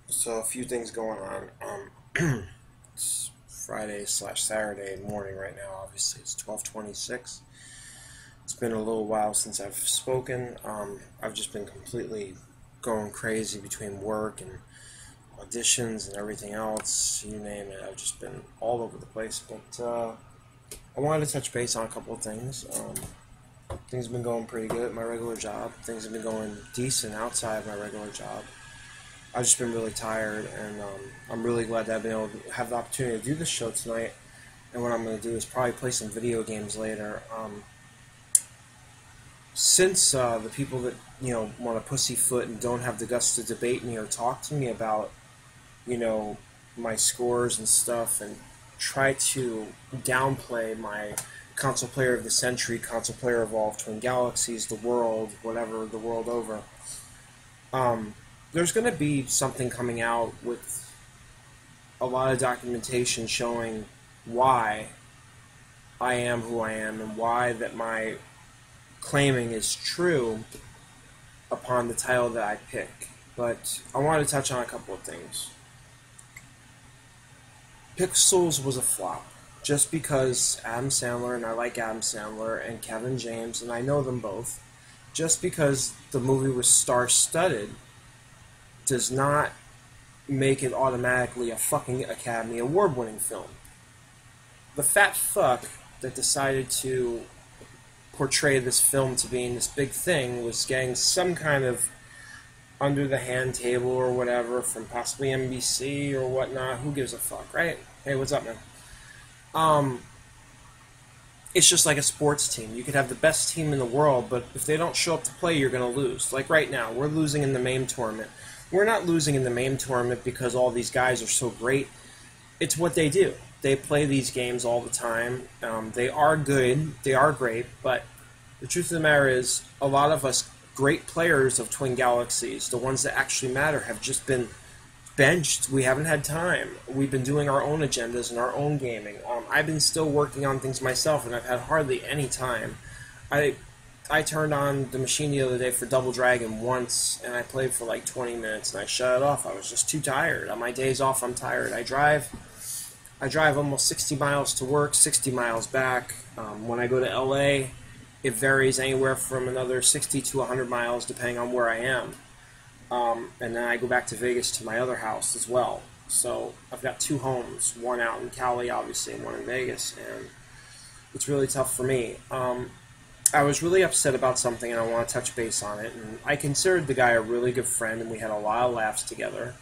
So a few things going on. It's Friday slash Saturday morning right now. Obviously, it's 12:26. It's been a little while since I've spoken. I've just been completely going crazy between work and auditions and everything else. You name it. I've just been all over the place. But I wanted to touch base on a couple of things. Things have been going pretty good at my regular job. Things have been going decent outside of my regular job. I've just been really tired, and I'm really glad that I've been able to have the opportunity to do this show tonight. And what I'm going to do is probably play some video games later. Since the people that want to pussyfoot and don't have the guts to debate me or talk to me about you know my scores and stuff, and try to downplay my console player of the century, console player of all Twin Galaxies, the world, whatever, the world over. Um, there's going to be something coming out with a lot of documentation showing why I am who I am and why that my claiming is true upon the title that I pick. But I want to touch on a couple of things. Pixels was a flop. Just because Adam Sandler, and I like Adam Sandler, and Kevin James, and I know them both, just because the movie was star-studded does not make it automatically a fucking Academy Award-winning film. The fat fuck that decided to portray this film to being this big thing was getting some kind of under the hand table or whatever from possibly NBC or whatnot. Who gives a fuck, right? Hey, what's up, man? Um, it's just like a sports team. You could have the best team in the world, but if they don't show up to play, you're going to lose. Like right now, we're losing in the MAME tournament. We're not losing in the MAME tournament because all these guys are so great. It's what they do. They play these games all the time. They are good. They are great. But the truth of the matter is, a lot of us great players of Twin Galaxies, the ones that actually matter, have just been benched. We haven't had time. We've been doing our own agendas and our own gaming. I've been still working on things myself, and I've had hardly any time. I turned on the machine the other day for Double Dragon once, and I played for like 20 minutes, and I shut it off. I was just too tired. On my days off, I'm tired. I drive almost 60 miles to work, 60 miles back. When I go to LA, it varies anywhere from another 60 to 100 miles, depending on where I am. And then I go back to Vegas to my other house as well. So I've got two homes, one out in Cali, obviously, and one in Vegas, and it's really tough for me. I was really upset about something, and I want to touch base on it. And I considered the guy a really good friend, and we had a lot of laughs together.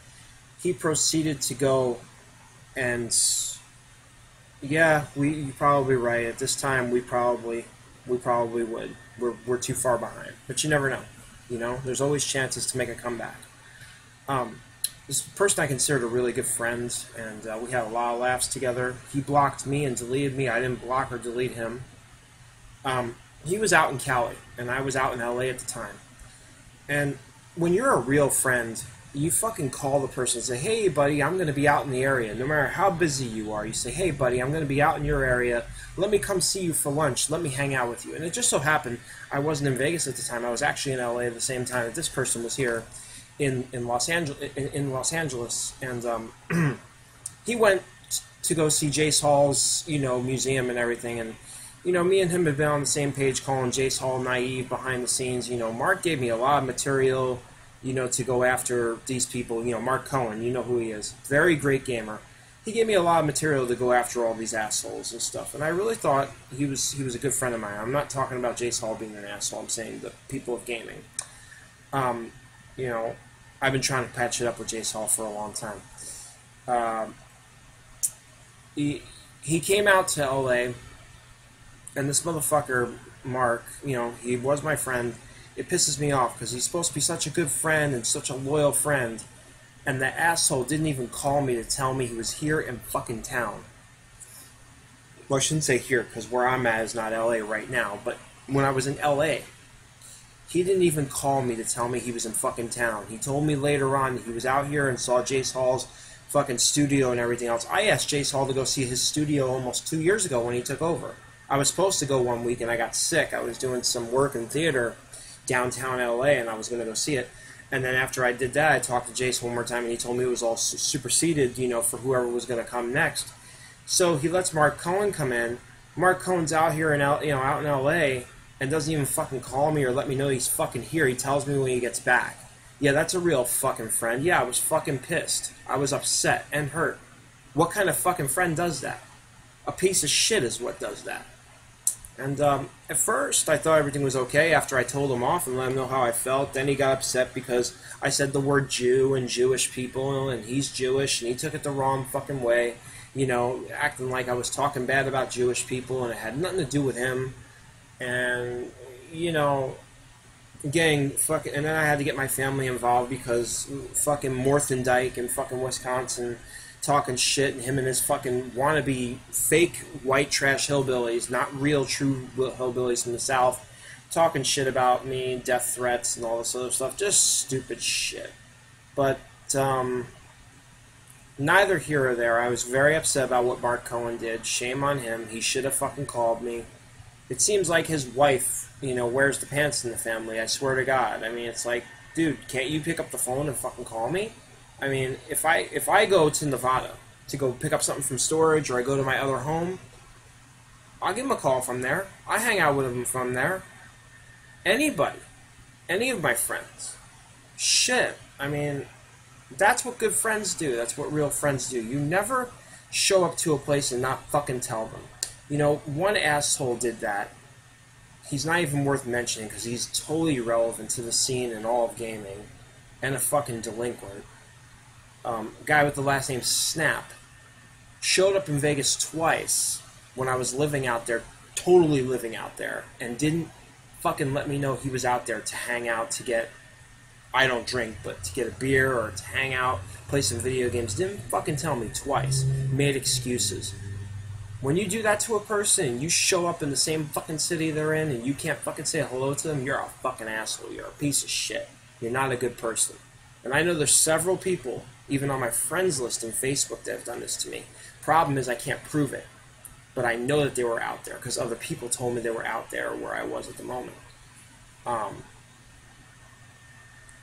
He proceeded to go and, yeah, you're probably right. At this time, we probably would. We're too far behind, but you never know. There's always chances to make a comeback. This person I considered a really good friend, and we had a lot of laughs together. He blocked me and deleted me. I didn't block or delete him. He was out in Cali, and I was out in LA at the time. And when you're a real friend, you fucking call the person and say, hey, buddy, I'm going to be out in the area. No matter how busy you are, you say, hey, buddy, I'm going to be out in your area. Let me come see you for lunch. Let me hang out with you. And it just so happened I wasn't in Vegas at the time. I was actually in LA at the same time that this person was here in Los Angeles. And he went to go see Jace Hall's, museum and everything. And, me and him have been on the same page calling Jace Hall naive behind the scenes. Mark gave me a lot of material, to go after these people. Mark Cohen, you know who he is. Very great gamer. He gave me a lot of material to go after all these assholes and stuff. And I really thought he was a good friend of mine. I'm not talking about Jace Hall being an asshole. I'm saying the people of gaming. I've been trying to patch it up with Jace Hall for a long time. He came out to LA, and this motherfucker, Mark, he was my friend. It pisses me off because he's supposed to be such a good friend and such a loyal friend, and the asshole didn't even call me to tell me he was here in fucking town. Well, I shouldn't say here because where I'm at is not LA right now, but when I was in LA, he didn't even call me to tell me he was in fucking town. He told me later on he was out here and saw Jace Hall's fucking studio and everything else. I asked Jace Hall to go see his studio almost 2 years ago when he took over. I was supposed to go one week and I got sick. I was doing some work in theater downtown LA, and I was going to go see it. And then after I did that, I talked to Jason one more time, and he told me it was all superseded, for whoever was going to come next. So he lets Mark Cohen come in. Mark Cohen's out here out in L.A. and doesn't even fucking call me or let me know he's fucking here. He tells me when he gets back. Yeah, that's a real fucking friend. Yeah, I was fucking pissed. I was upset and hurt. What kind of fucking friend does that? A piece of shit is what does that. And at first, I thought everything was okay after I told him off and let him know how I felt. Then he got upset because I said the word Jew and Jewish people, and he's Jewish, and he took it the wrong fucking way. Acting like I was talking bad about Jewish people, and it had nothing to do with him. And, getting fucking... And then I had to get my family involved because fucking Morthendike in fucking Wisconsin talking shit, and him and his fucking wannabe fake white trash hillbillies, not real true hillbillies from the South, talking shit about me, death threats, and all this other stuff. Just stupid shit. But, neither here or there. I was very upset about what Mark Cohen did. Shame on him. He should have fucking called me. It seems like his wife, wears the pants in the family. I swear to God. I mean, it's like, dude, can't you pick up the phone and fucking call me? I mean, if I go to Nevada to go pick up something from storage, or I go to my other home, I'll give him a call from there. I hang out with him from there. Anybody. Any of my friends. Shit. I mean... That's what good friends do. That's what real friends do. You never show up to a place and not fucking tell them. One asshole did that. He's not even worth mentioning because he's totally irrelevant to the scene and all of gaming. And a fucking delinquent. Guy with the last name Snap. Showed up in Vegas twice when I was living out there, totally living out there, and didn't fucking let me know he was out there to hang out, to get... I don't drink, but to get a beer or to hang out, play some video games. Didn't fucking tell me twice. Made excuses. When you do that to a person, you show up in the same fucking city they're in, and you can't fucking say hello to them, you're a fucking asshole. You're a piece of shit. You're not a good person. And I know there's several people, even on my friends list in Facebook, that have done this to me. Problem is I can't prove it. But I know that they were out there, because other people told me they were out there where I was at the moment.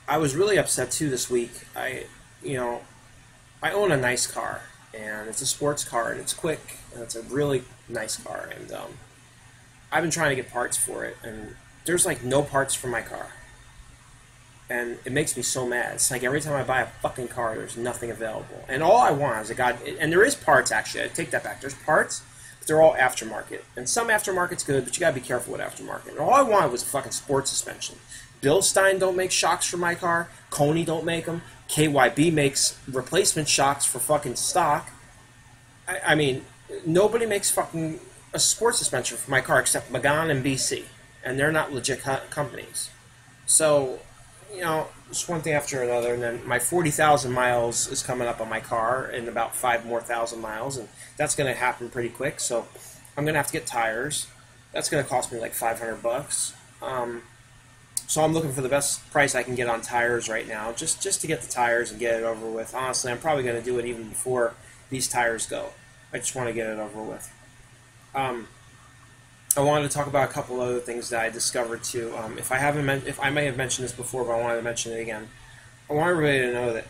I was really upset too this week. I own a nice car, and it's a sports car, and it's quick, and it's a really nice car, and I've been trying to get parts for it, and there's like no parts for my car, and it makes me so mad. It's like every time I buy a fucking car, there's nothing available, and all I want is and there is parts actually. I take that back. There's parts, but they're all aftermarket, and some aftermarket's good, but you gotta be careful with aftermarket. And all I wanted was a fucking sports suspension. Bilstein don't make shocks for my car. Coney don't make them. KYB makes replacement shocks for fucking stock. I mean, nobody makes fucking a sports suspension for my car except Magan and BC. And they're not legit companies. So, just one thing after another. And then my 40,000 miles is coming up on my car in about 5 more thousand miles. And that's going to happen pretty quick. So I'm going to have to get tires. That's going to cost me like $500. So I'm looking for the best price I can get on tires right now, just to get the tires and get it over with. Honestly, I'm probably going to do it even before these tires go. I just want to get it over with. I wanted to talk about a couple other things that I discovered too. If I may have mentioned this before, but I wanted to mention it again. I want everybody to know that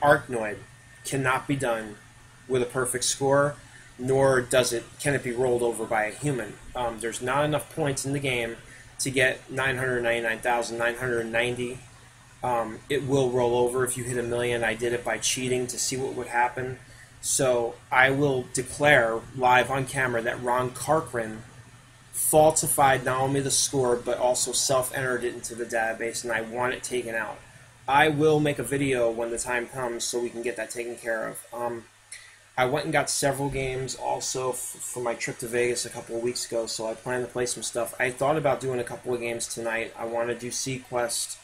Arkanoid cannot be done with a perfect score, nor can it be rolled over by a human. There's not enough points in the game to get 999,990. It will roll over if you hit 1 million. I did it by cheating to see what would happen. So I will declare live on camera that Ron Corcoran falsified not only the score, but also self-entered it into the database, and I want it taken out. I will make a video when the time comes so we can get that taken care of. I went and got several games also for my trip to Vegas a couple of weeks ago, so I plan to play some stuff. I thought about doing a couple of games tonight. I want to do Sequest.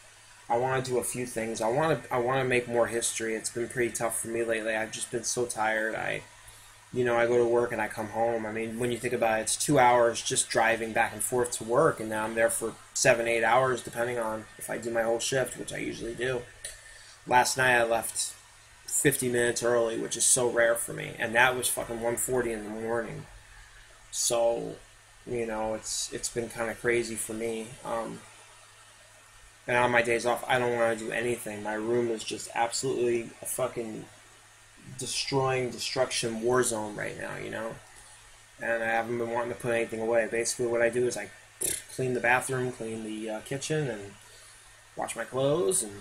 I want to do a few things. I want to make more history. It's been pretty tough for me lately. I've just been so tired. I go to work and I come home. I mean, when you think about it, it's 2 hours just driving back and forth to work, and now I'm there for 7-8 hours, depending on if I do my whole shift, which I usually do. Last night I left 50 minutes early, which is so rare for me, and that was fucking 1:40 in the morning. So, it's been kind of crazy for me. And on my days off, I don't want to do anything. My room is just absolutely a fucking destruction war zone right now, you know? And I haven't been wanting to put anything away. Basically, what I do is I clean the bathroom, clean the kitchen, and wash my clothes, and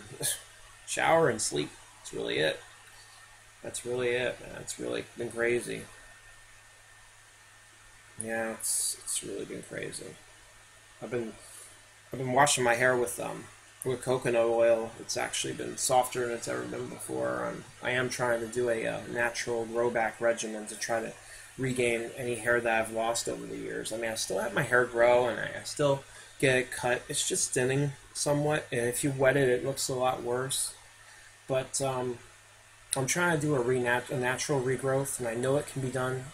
shower and sleep. That's really it. That's really it, man. It's really been crazy. Yeah, it's really been crazy. I've been I've been washing my hair with coconut oil. It's actually been softer than it's ever been before. I am trying to do a natural grow back regimen to try to regain any hair that I've lost over the years. I mean, I still have my hair grow and I still get it cut. It's just thinning somewhat, and if you wet it, it looks a lot worse. But I'm trying to do a natural regrowth, and I know it can be done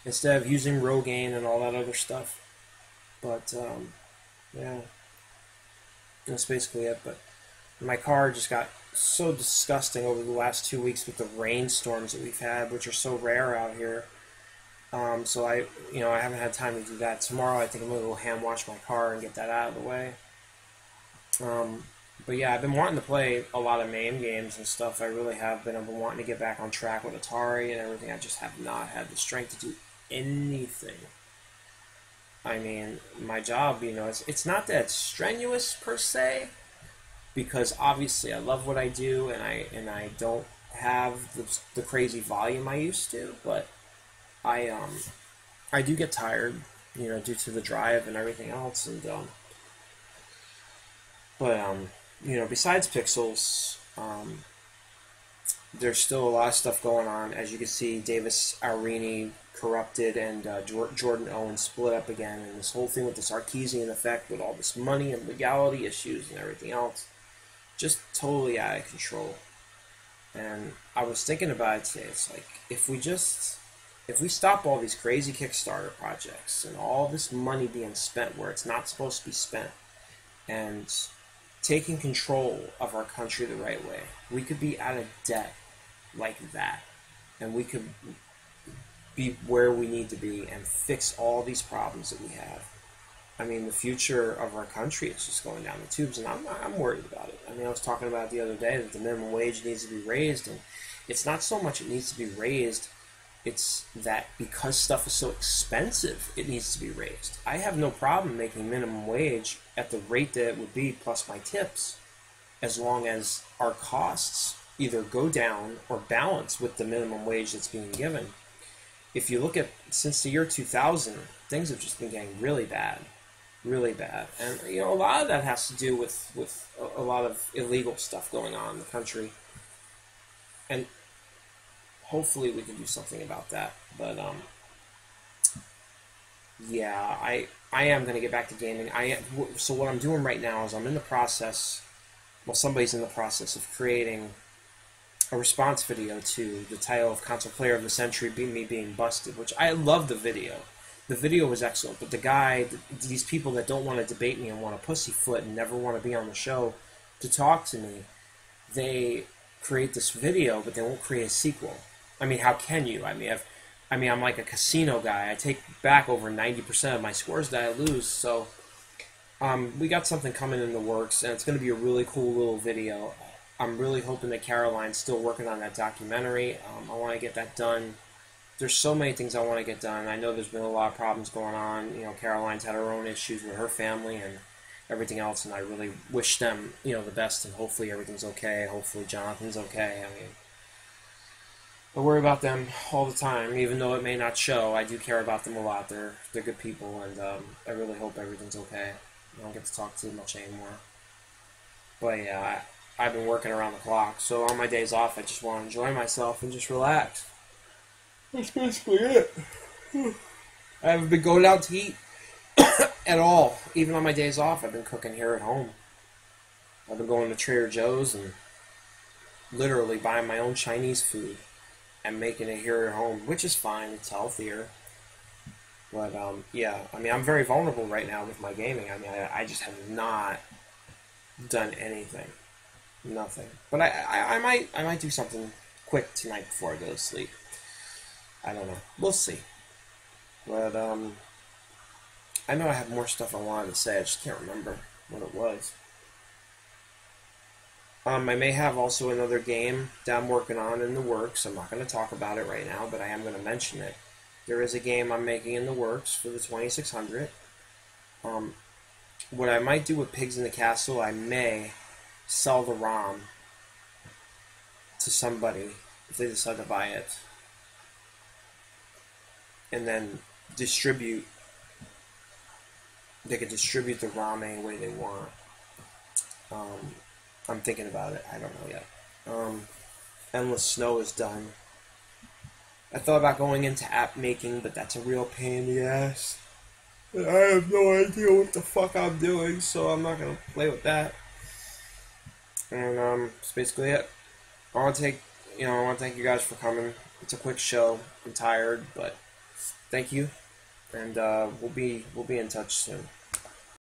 instead of using Rogaine and all that other stuff. But yeah, that's basically it. But my car just got so disgusting over the last 2 weeks with the rainstorms that we've had, which are so rare out here. So I haven't had time to do that. Tomorrow, I think I'm gonna go hand wash my car and get that out of the way. But yeah, I've been wanting to play a lot of MAME games and stuff. I really have been. I've been wanting to get back on track with Atari and everything. I just have not had the strength to do anything. I mean, my job, it's not that strenuous per se, because obviously I love what I do, and I don't have the crazy volume I used to, but I do get tired, due to the drive and everything else, and besides Pixels, there's still a lot of stuff going on. As you can see, Davis Aurini corrupted, and Jordan Owens split up again, and this whole thing with this Artesian effect with all this money and legality issues and everything else, just totally out of control. And I was thinking about it today. It's like, if we stop all these crazy Kickstarter projects and all this money being spent where it's not supposed to be spent, and taking control of our country the right way, we could be out of debt like that, and we could be where we need to be and fix all these problems that we have. I mean, the future of our country is just going down the tubes, and I'm worried about it. I mean, I was talking about it the other day that the minimum wage needs to be raised, and it's not so much it needs to be raised, it's that because stuff is so expensive, it needs to be raised. I have no problem making minimum wage at the rate that it would be plus my tips, as long as our costs either go down or balance with the minimum wage that's being given. If you look at since the year 2000, things have just been getting really bad, really bad. And a lot of that has to do with a lot of illegal stuff going on in the country. And hopefully we can do something about that. But yeah, I am going to get back to gaming. So what I'm doing right now is I'm in the process, somebody's in the process of creating a response video to the title of Console Player of the Century, Me Being Busted, which I love the video. The video was excellent, but these people that don't want to debate me and want to pussyfoot and never want to be on the show to talk to me, they create this video, but they won't create a sequel. I mean, how can you? I'm like a casino guy. I take back over 90% of my scores that I lose, so we got something coming in the works, and it's going to be a really cool little video. I'm really hoping that Caroline's still working on that documentary. I want to get that done. There's so many things I want to get done. I know there's been a lot of problems going on. Caroline's had her own issues with her family and everything else, and I really wish them, the best, and hopefully everything's okay. Hopefully Jonathan's okay. I mean, I worry about them all the time, even though it may not show. I do care about them a lot. They're good people, and I really hope everything's okay. I don't get to talk too much anymore. But yeah, I've been working around the clock, so on my days off, I just want to enjoy myself and just relax. That's basically it. I haven't been going out to eat at all. Even on my days off, I've been cooking here at home. I've been going to Trader Joe's and literally buying my own Chinese food and making it here at home, which is fine. It's healthier. But, yeah, I mean, I'm very vulnerable right now with my gaming. I mean, I just have not done anything. Nothing. But I might do something quick tonight before I go to sleep. I don't know. We'll see. But I know I have more stuff I wanted to say. I just can't remember what it was. I may have also another game that I'm working on in the works. I'm not going to talk about it right now, but I am going to mention it. There is a game I'm making in the works for the 2600. Um, what I might do with Pigs in the Castle, I may sell the ROM to somebody if they decide to buy it, and then distribute. They could distribute the ROM any way they want. Um, I'm thinking about it. I don't know yet. Endless Snow is done. I thought about going into app making, but that's a real pain in the ass. I have no idea what the fuck I'm doing, so I'm not gonna play with that. And that's basically it. I want to thank you guys for coming. It's a quick show. I'm tired, but thank you, and we'll be in touch soon.